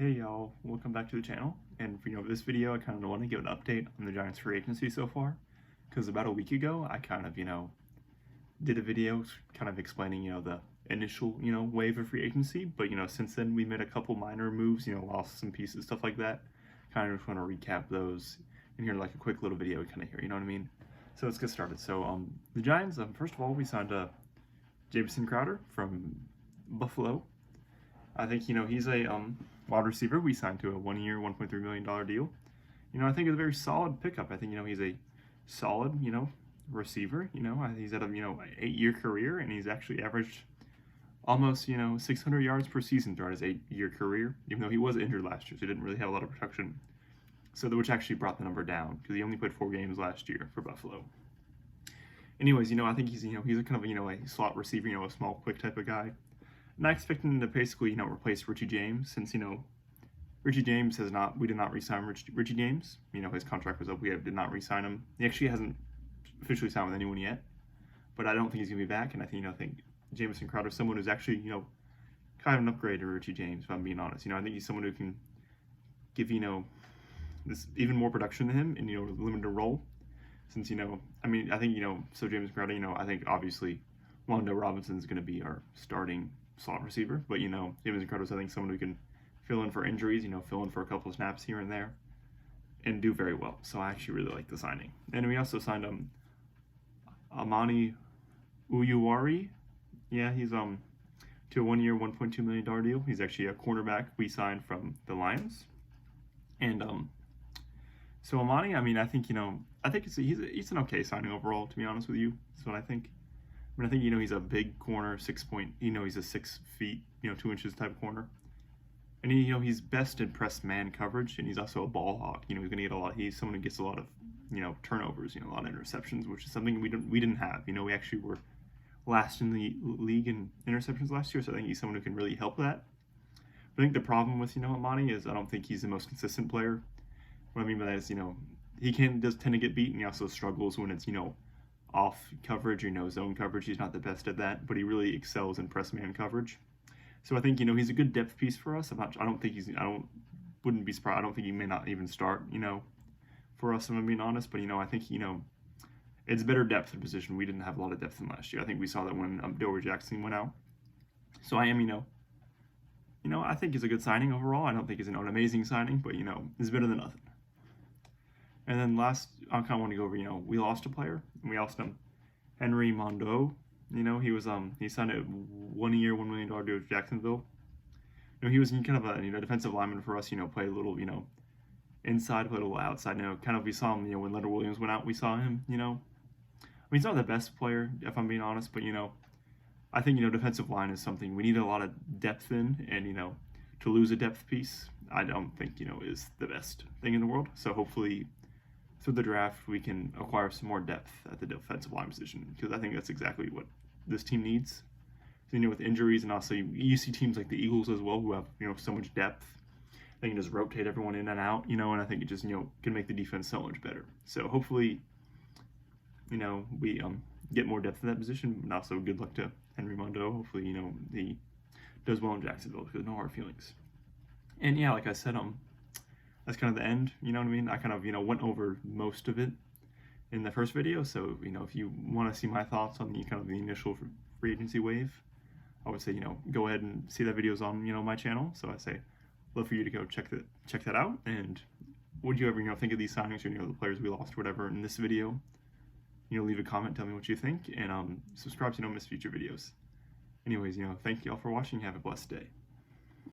Hey y'all, welcome back to the channel. And for this video, I kind of want to give an update on the Giants free agency so far. Because about a week ago, I kind of, did a video kind of explaining, the initial, wave of free agency. But, since then we made a couple minor moves, lost some pieces, stuff like that. Kind of just want to recap those in here, like a quick little video kind of here, you know what I mean? So let's get started. So, the Giants, first of all, we signed Jamison Crowder from Buffalo. I think, he's a wide receiver we signed to a 1-year, $1.3 million deal. I think it's a very solid pickup. I think, he's a solid, receiver. He's had a, 8-year career, and he's actually averaged almost, 600 yards per season throughout his 8-year career, even though he was injured last year, so he didn't really have a lot of production. So, which actually brought the number down, because he only played 4 games last year for Buffalo. Anyways, I think he's a kind of, a slot receiver, a small, quick type of guy. Not expecting him to basically, replace Richie James, since, Richie James we did not re-sign Richie James. His contract was up. We did not re-sign him. He actually hasn't officially signed with anyone yet, but I don't think he's going to be back. And I think Jamison Crowder is someone who's actually, kind of an upgrade to Richie James, if I'm being honest. I think he's someone who can give, this even more production than him in, a limited role. Since, I think, so Jamison Crowder, I think obviously Wan'Dale Robinson is going to be our starting slot receiver, but Jamison Crowder is, I think, someone who can fill in for injuries, fill in for a couple of snaps here and there, and do very well. So I actually really like the signing. And we also signed Amani Uyuwari. Yeah, he's to a 1-year, $1.2 million deal. He's actually a cornerback we signed from the Lions. And so Amani, I think I think he's an okay signing overall, to be honest with you. That's what I think. I think, he's a big corner, 6 point, he's a 6 feet, 2 inches type corner. And he's best in press man coverage, and he's also a ball hawk. He's going to get he's someone who gets a lot of, turnovers, a lot of interceptions, which is something we didn't have. We actually were last in the league in interceptions last year, so I think he's someone who can really help that. But I think the problem with, Amani is I don't think he's the most consistent player. What I mean by that is, he does tend to get beat, and he also struggles when it's, off coverage or zone coverage. He's not the best at that, but he really excels in press man coverage. So I think he's a good depth piece for us. Wouldn't be surprised. I don't think he may not even start for us, if I'm being honest. But I think it's better depth in position. We didn't have a lot of depth in last year. I think we saw that when Dory Jackson went out. So I am I think it's a good signing overall. I don't think it's an amazing signing, but it's better than nothing. And then last, I kind of want to go over, we lost a player, and we lost him, Henry Mondeaux. He was, he signed a 1-year, $1 million deal with Jacksonville. He was kind of a, defensive lineman for us, played a little, inside, played a little outside. Kind of we saw him, when Leonard Williams went out, we saw him, he's not the best player, if I'm being honest, but, I think, defensive line is something we need a lot of depth in, and, to lose a depth piece, I don't think, is the best thing in the world. So hopefully, through the draft, we can acquire some more depth at the defensive line position, because I think that's exactly what this team needs. So, with injuries, and also you see teams like the Eagles as well, who have so much depth, they can just rotate everyone in and out, and I think it just can make the defense so much better. So hopefully, we get more depth in that position, and also good luck to Henry Mondeaux. Hopefully, he does well in Jacksonville, because no hard feelings. And yeah, like I said, that's kind of the end, I kind of, went over most of it in the first video. So, if you want to see my thoughts on the kind of the initial free agency wave, I would say, go ahead and see that video's on, my channel. So I say, love for you to go check that out. And what do you ever, think of these signings or, the players we lost or whatever in this video? Leave a comment, tell me what you think, and subscribe so you don't miss future videos. Anyways, thank you all for watching. Have a blessed day.